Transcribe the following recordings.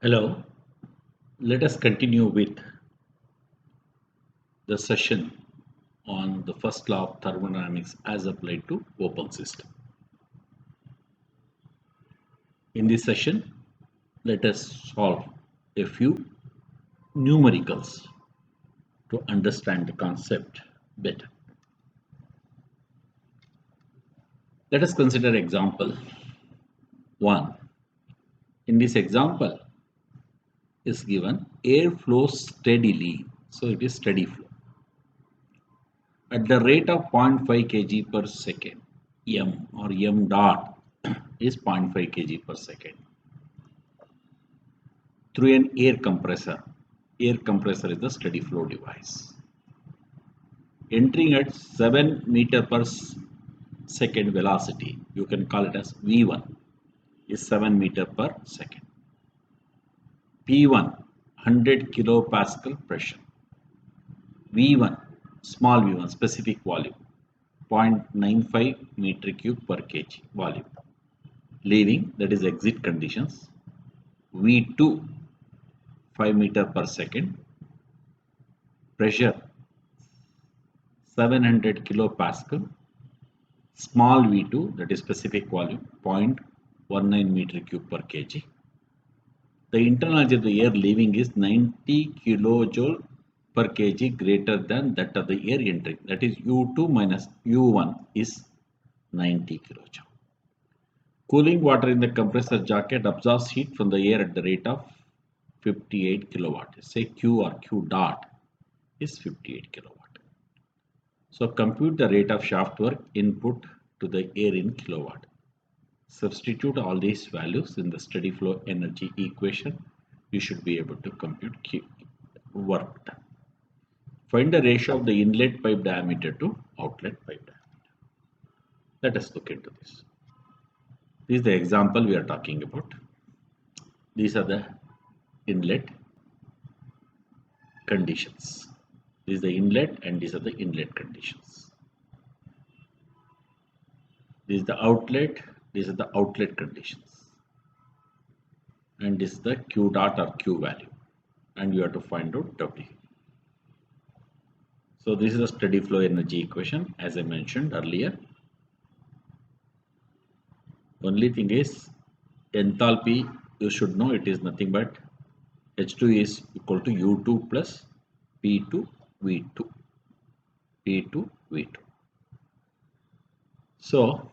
Hello, let us continue with the session on the first law of thermodynamics as applied to open system. In this session, let us solve a few numericals to understand the concept better. Let us consider example 1. In this example is given air flows steadily, so it is steady flow at the rate of 0.5 kg per second. M or m dot is 0.5 kg per second through an air compressor. Air compressor is the steady flow device. Entering at 7 meter per second velocity, you can call it as V1, is 7 meter per second. P1, 100 kilopascal pressure. V1, small v1, specific volume, 0.95 meter cube per kg volume. Leaving, that is exit conditions, V2, 5 meter per second, pressure 700 kilopascal, small v2, that is specific volume, 0.19 meter cube per kg. The internal energy of the air leaving is 90 kilojoule per kg greater than that of the air entering, that is u2 minus u1 is 90 kilojoule. Cooling water in the compressor jacket absorbs heat from the air at the rate of 58 kilowatt. Say Q or Q dot is 58 kilowatt. So compute the rate of shaft work input to the air in kilowatt. Substitute all these values in the steady flow energy equation. You should be able to compute work done. Find the ratio of the inlet pipe diameter to outlet pipe diameter. Let us look into this. This is the example we are talking about. These are the inlet conditions. This is the inlet and these are the inlet conditions. This is the outlet, these are the outlet conditions. And this is the Q dot or Q value. And you have to find out W. So this is the steady flow energy equation as I mentioned earlier. Only thing is enthalpy, you should know it is nothing but H2 is equal to U2 plus P2 V2. P2 V2. So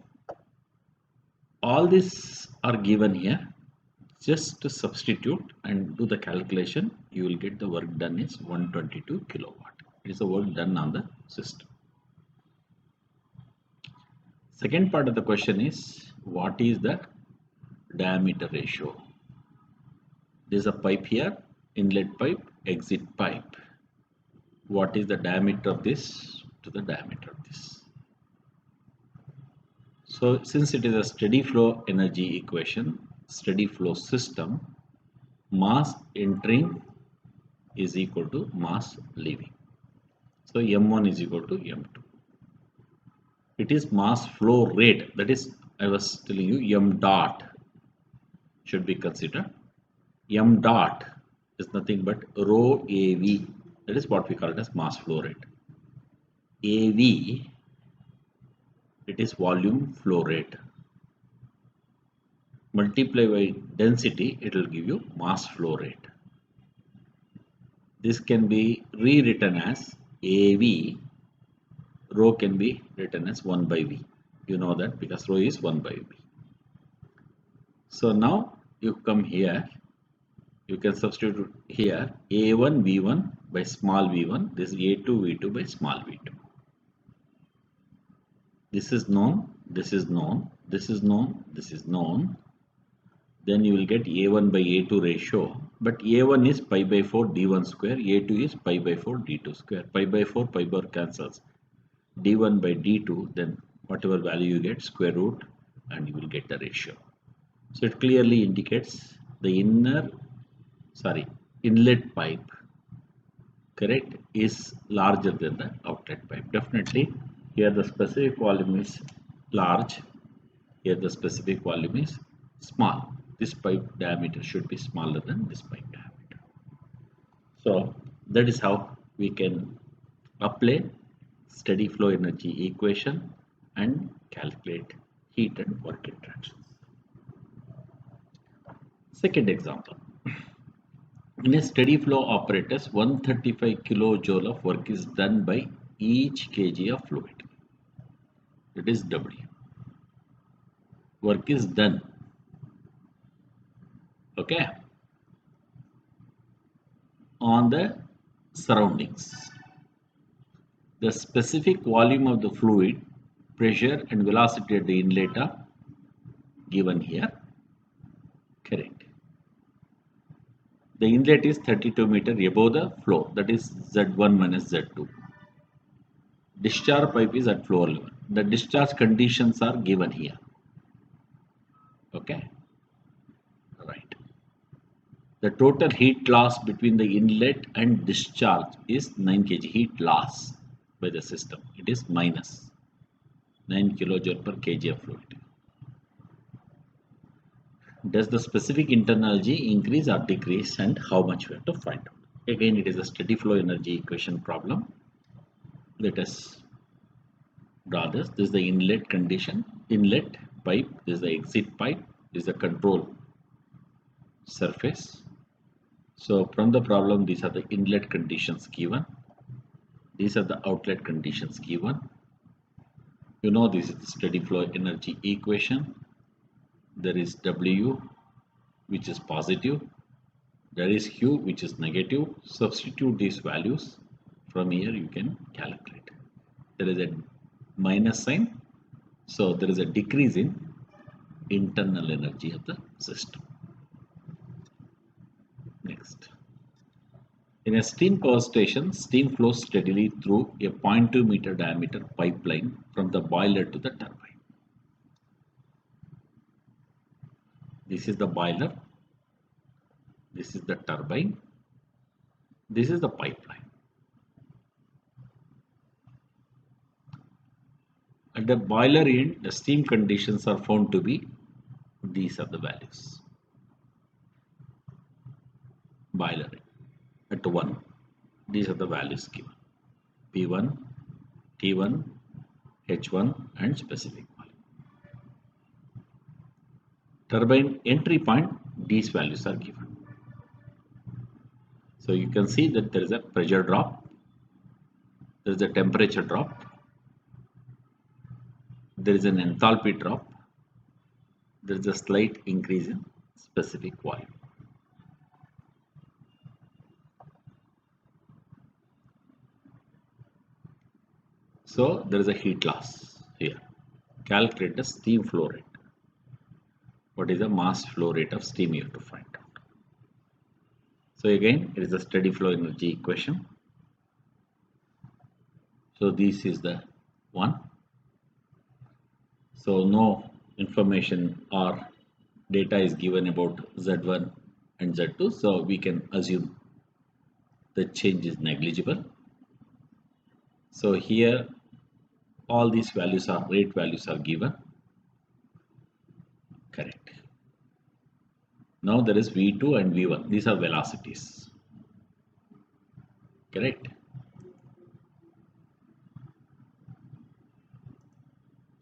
all these are given here. Just to substitute and do the calculation, you will get the work done is 122 kilowatt. It is the work done on the system. Second part of the question is, what is the diameter ratio? There is a pipe here, inlet pipe, exit pipe. What is the diameter of this to the diameter of this? So since it is a steady flow energy equation, steady flow system, mass entering is equal to mass leaving. So M1 is equal to M2. It is mass flow rate, that is I was telling you M dot should be considered. M dot is nothing but rho AV, that is what we call it as mass flow rate. AV, it is volume flow rate. Multiply by density, it will give you mass flow rate. This can be rewritten as AV, rho can be written as 1 by V. You know that because rho is 1 by V. So now you come here, you can substitute here A1 V1 by small v1, this is A2 V2 by small v2. This is known, this is known, this is known, this is known. Then you will get A1 by A2 ratio, but A1 is pi by 4 D1 square, A2 is pi by 4 D2 square, pi by 4 pi bar cancels, D1 by D2, then whatever value you get square root and you will get the ratio. So it clearly indicates the inlet pipe, correct, is larger than the outlet pipe. Definitely here the specific volume is large, here the specific volume is small. this pipe diameter should be smaller than this pipe diameter. So that is how we can apply steady flow energy equation and calculate heat and work interactions. Second example. In a steady flow apparatus, 135 kilojoule of work is done by each kg of fluid. It is W. Work is done. Okay. On the surroundings. The specific volume of the fluid, pressure and velocity at the inlet are given here. Correct. The inlet is 32 meter above the flow, that is Z1 minus Z2. Discharge pipe is at floor level. The discharge conditions are given here. Okay. Right. The total heat loss between the inlet and discharge is 9 kg heat loss by the system. It is minus 9 kilojoule per kg of fluid. Does the specific internal energy increase or decrease, and how much we have to find out? Again, it is a steady flow energy equation problem. Let us draw this. This is the inlet condition, inlet pipe. This is the exit pipe. This is the control surface. So from the problem, these are the inlet conditions given. These are the outlet conditions given. You know, this is the steady flow energy equation. There is W, which is positive. There is Q, which is negative. Substitute these values. From here you can calculate. There is a minus sign. So there is a decrease in internal energy of the system. Next. In a steam power station, steam flows steadily through a 0.2 meter diameter pipeline from the boiler to the turbine. This is the boiler. This is the turbine. This is the pipeline. At the boiler end, the steam conditions are found to be, these are the values. Boiler at 1. These are the values given. P1, T1, H1 and specific volume. Turbine entry point, these values are given. So you can see that there is a pressure drop, there is a temperature drop, there is an enthalpy drop, there is a slight increase in specific volume. So there is a heat loss here. Calculate the steam flow rate. What is the mass flow rate of steam you have to find out. So again, it is a steady flow energy equation. So this is the one. So no information or data is given about Z1 and Z2. So we can assume the change is negligible. So here all these values are rate values are given. Correct. Now there is V2 and V1. These are velocities. Correct.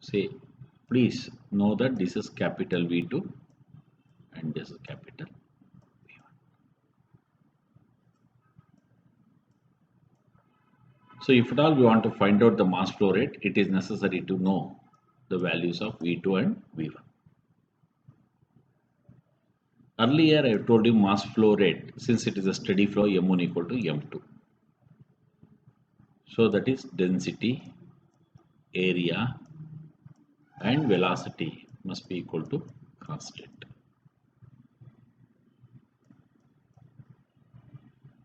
Say, please know that this is capital V2 and this is capital V1. So if at all we want to find out the mass flow rate, it is necessary to know the values of V2 and V1. Earlier I told you mass flow rate, since it is a steady flow, M1 equal to M2. So that is density, area and velocity must be equal to constant.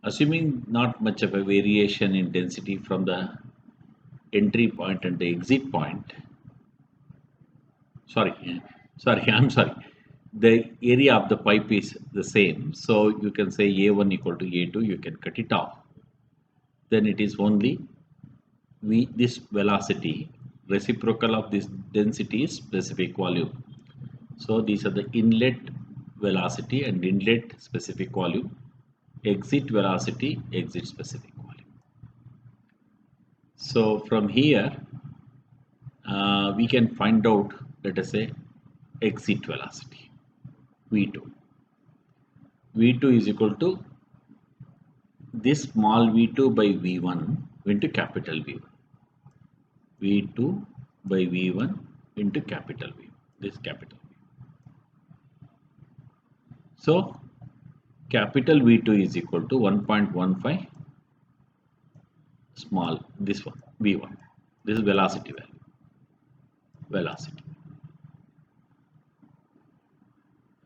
Assuming not much of a variation in density from the entry point and the exit point, I'm sorry, the area of the pipe is the same, so you can say A1 equal to A2, you can cut it off. Then it is only this velocity, reciprocal of this density is specific volume. So these are the inlet velocity, and inlet specific volume, exit velocity, exit specific volume. So from here we can find out, let us say, exit velocity V2. V2 is equal to this small v2 by v1 into capital V1. V2 by v1 into capital V. This capital V. So capital V2 is equal to 1.15 small this one v1. This is velocity value. Velocity.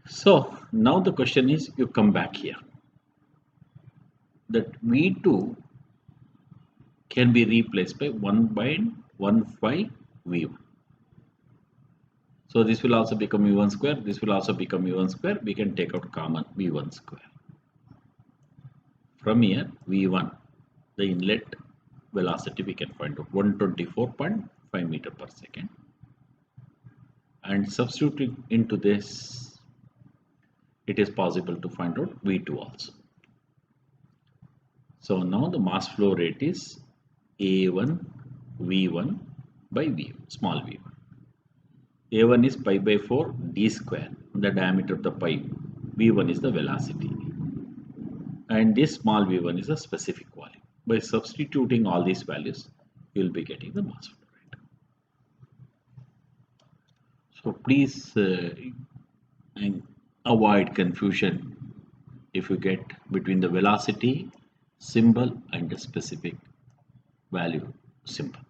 So now the question is, you come back here, that v2 can be replaced by 1/15 v1. So this will also become v1 square. This will also become v1 square. We can take out common v1 square. From here v1, the inlet velocity we can find out 124.5 meter per second, and substituting into this, it is possible to find out v2 also. So now the mass flow rate is a1 v1 by v, small v1. A1 is pi by 4 d square, the diameter of the pipe. V1 is the velocity, and this small v1 is a specific volume. By substituting all these values, you will be getting the mass flow rate. So please avoid confusion if you get between the velocity symbol and the specific value symbol.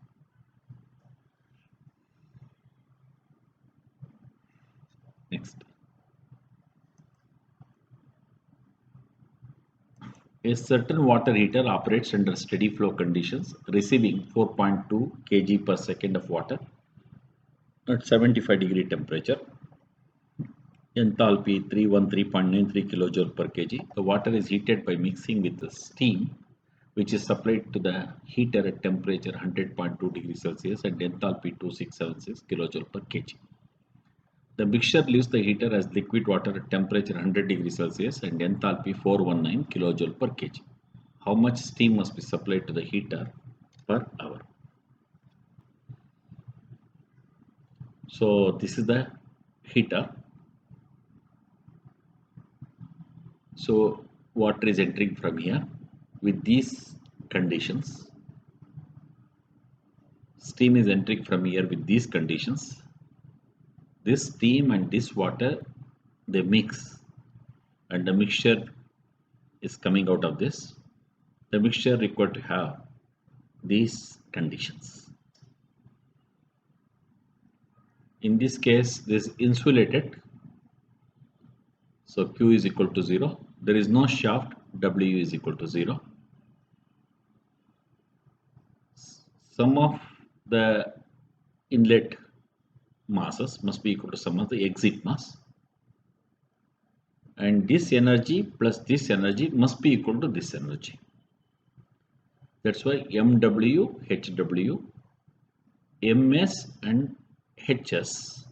Next. A certain water heater operates under steady flow conditions, receiving 4.2 kg per second of water at 75 degree temperature. Enthalpy 313.93 kilojoule per kg. The water is heated by mixing with the steam, which is supplied to the heater at temperature 100.2 degrees Celsius and enthalpy 2676 kilojoule per kg. The mixture leaves the heater as liquid water at temperature 100 degrees Celsius and enthalpy 419 kilojoule per kg. How much steam must be supplied to the heater per hour? So this is the heater. So water is entering from here with these conditions. Steam is entering from here with these conditions. This steam and this water, they mix, and the mixture is coming out of this. The mixture required to have these conditions. In this case, this is insulated. So Q is equal to 0. There is no shaft. W is equal to 0. Sum of the inlet masses must be equal to sum of the exit mass, and this energy plus this energy must be equal to this energy. That's why MW, HW, MS and HS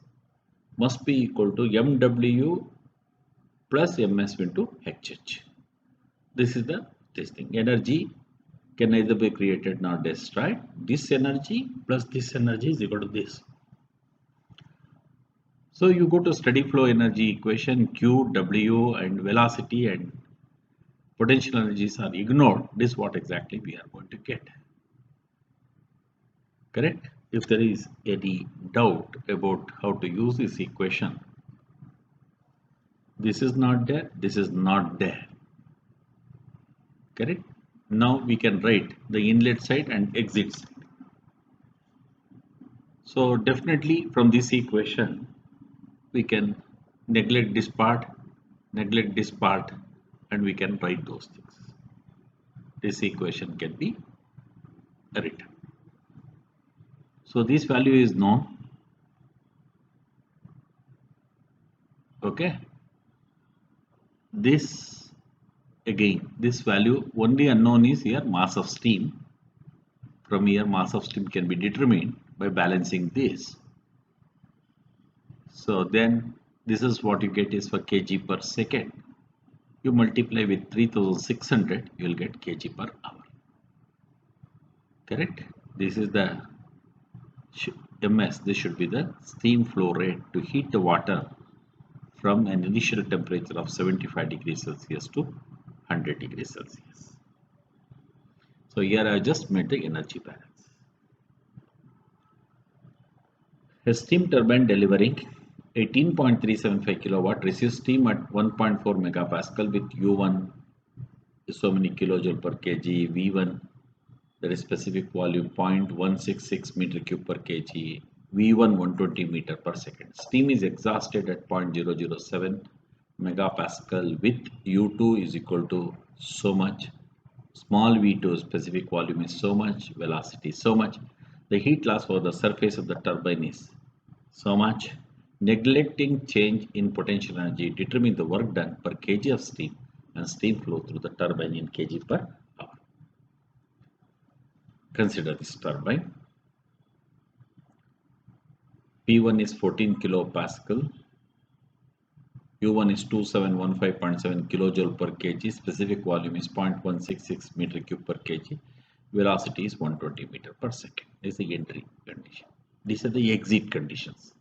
must be equal to MW plus MS into HH. This is this thing. Energy can neither be created nor destroyed. This energy plus this energy is equal to this. So you go to steady flow energy equation, Q, W and velocity and potential energies are ignored. This is what exactly we are going to get. Correct? If there is any doubt about how to use this equation, this is not there, this is not there. Correct? Now we can write the inlet side and exit side. So definitely from this equation, we can neglect this part, and we can write those things. This equation can be written. So this value is known. Okay. This again, this value only unknown is here mass of steam. From here mass of steam can be determined by balancing this. So then This is what you get is for kg per second. You multiply with 3600, you will get kg per hour. Correct? This is the ms. This should be the steam flow rate to heat the water from an initial temperature of 75 degrees Celsius to 100 degrees Celsius. So here I just made the energy balance. A steam turbine delivering 18.375 kilowatt receives steam at 1.4 megapascal with U1 is so many kilojoule per kg, V1 that is specific volume 0.166 meter cube per kg, V1 120 meter per second. Steam is exhausted at 0.007 megapascal with U2 is equal to so much, small v2 specific volume is so much, velocity is so much, the heat loss for the surface of the turbine is so much. Neglecting change in potential energy determine the work done per kg of steam and steam flow through the turbine in kg per hour. Consider this turbine. P1 is 14 kilopascal, U1 is 2715.7 kilojoule per kg, specific volume is 0.166 meter cube per kg, velocity is 120 meter per second. This is the entry condition. These are the exit conditions.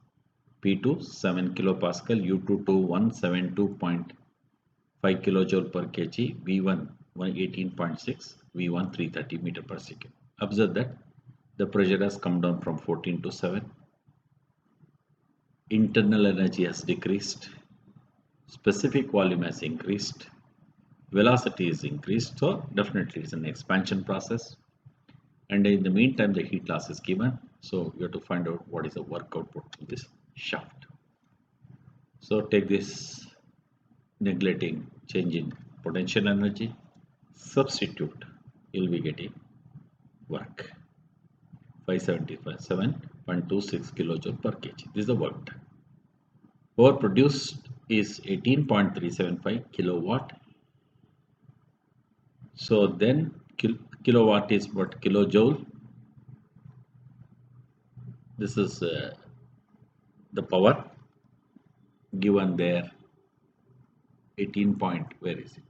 P2 7 kilopascal, U2 172.5 kilojoule per kg, V1 118.6, V1 330 meter per second. Observe that the pressure has come down from 14 to 7. Internal energy has decreased. Specific volume has increased. Velocity is increased. So definitely it's an expansion process. And in the meantime, the heat loss is given. So you have to find out what is the work output of this shaft. So take this neglecting change in potential energy, substitute, you will be getting work 577.26 kilojoule per kg. This is the work done. Power produced is 18.375 kilowatt. So then kilowatt is what? Kilojoule. This is the power given there. 18 point, where is it?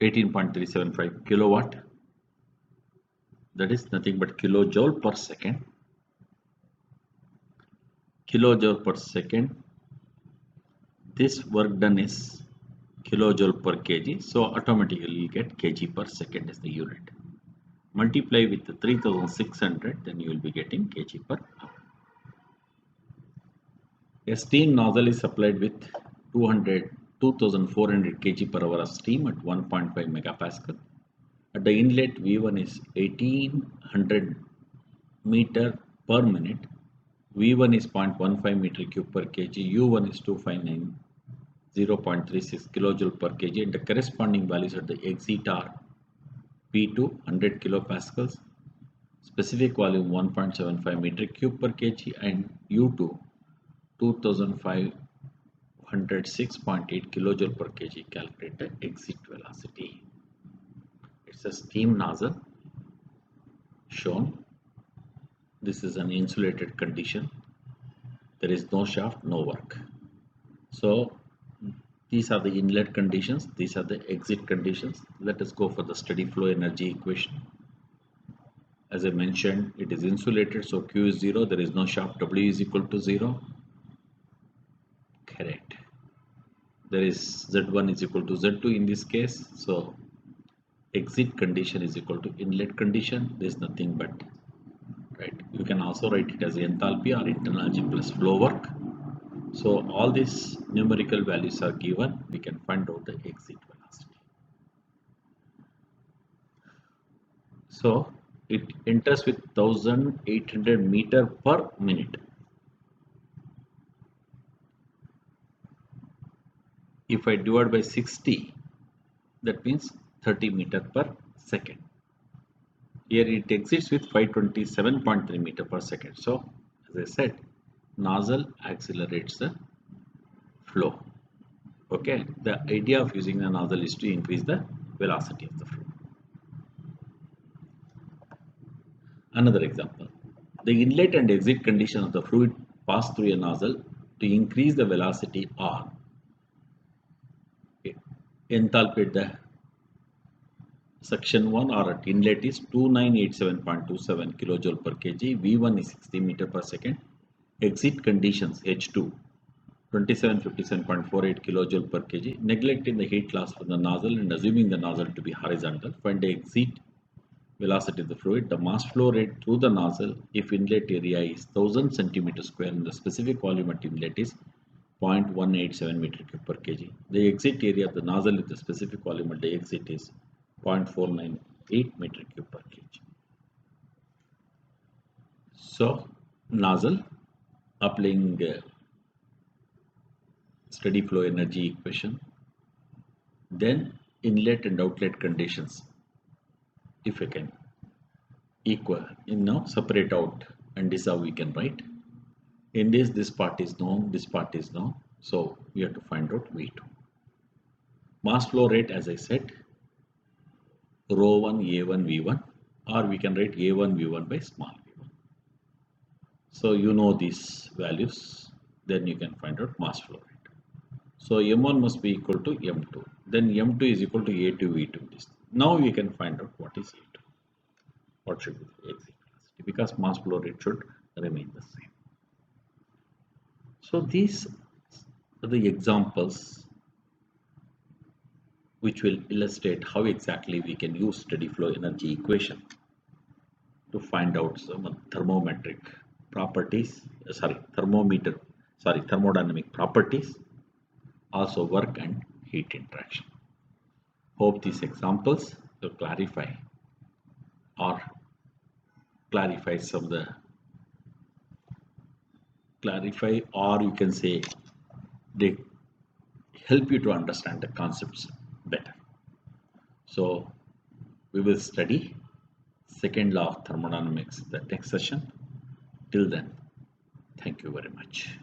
18.375 kilowatt. That is nothing but kilojoule per second. Kilojoule per second. This work done is kilojoule per kg. So automatically you get kg per second is the unit. Multiply with the 3600, then you will be getting kg per hour. A steam nozzle is supplied with 2400 kg per hour of steam at 1.5 megapascal. At the inlet, V1 is 1800 meter per minute. V1 is 0.15 meter cube per kg. U1 is 259 0.36 kilojoule per kg, and the corresponding values at the exit are P2 100 kilopascals, specific volume 1.75 meter cube per kg, and U2 2506.8 kilojoule per kg. Calculate the exit velocity. It's a steam nozzle shown. This is an insulated condition. There is no shaft, no work. So these are the inlet conditions. These are the exit conditions. Let us go for the steady flow energy equation. As I mentioned, it is insulated, so Q is 0. There is no shaft. W is equal to 0. Correct. There is Z1 is equal to Z2 in this case. So exit condition is equal to inlet condition. There is nothing but, right. You can also write it as enthalpy or internal energy plus flow work. So all these numerical values are given. We can find out the exit velocity. So it enters with 1800 meter per minute. If I divide by 60, that means 30 meter per second. Here it exits with 527.3 meter per second. So as I said, nozzle accelerates the flow. Okay, the idea of using the nozzle is to increase the velocity of the flow. Another example. The inlet and exit condition of the fluid pass through a nozzle to increase the velocity are enthalpy at the section 1 or at inlet is 2987.27 kilojoule per kg, V1 is 60 meter per second, exit conditions H2 2757.48 kilojoule per kg, neglecting the heat loss from the nozzle and assuming the nozzle to be horizontal, find the exit velocity of the fluid, the mass flow rate through the nozzle if inlet area is 1000 centimeter square and the specific volume at inlet is 0.187 meter cube per kg. The exit area of the nozzle with the specific volume at the exit is 0.498 meter cube per kg. So, nozzle applying steady flow energy equation, then inlet and outlet conditions, if I can equal now separate out, and this is how we can write. In this part is known, this part is known, so we have to find out V2. Mass flow rate, as I said, rho 1 A1 V1, or we can write A1 V1 by small v1. So you know these values, then you can find out mass flow rate. So M1 must be equal to M2, then M2 is equal to A2 V2. Now we can find out what is A2. What should be the exit velocity, because mass flow rate should remain the same. So these are the examples which will illustrate how exactly we can use steady flow energy equation to find out some thermodynamic properties, also work and heat interaction. Hope these examples will clarify or you can say they help you to understand the concepts better. So we will study second law of thermodynamics in the next session. Till then, thank you very much.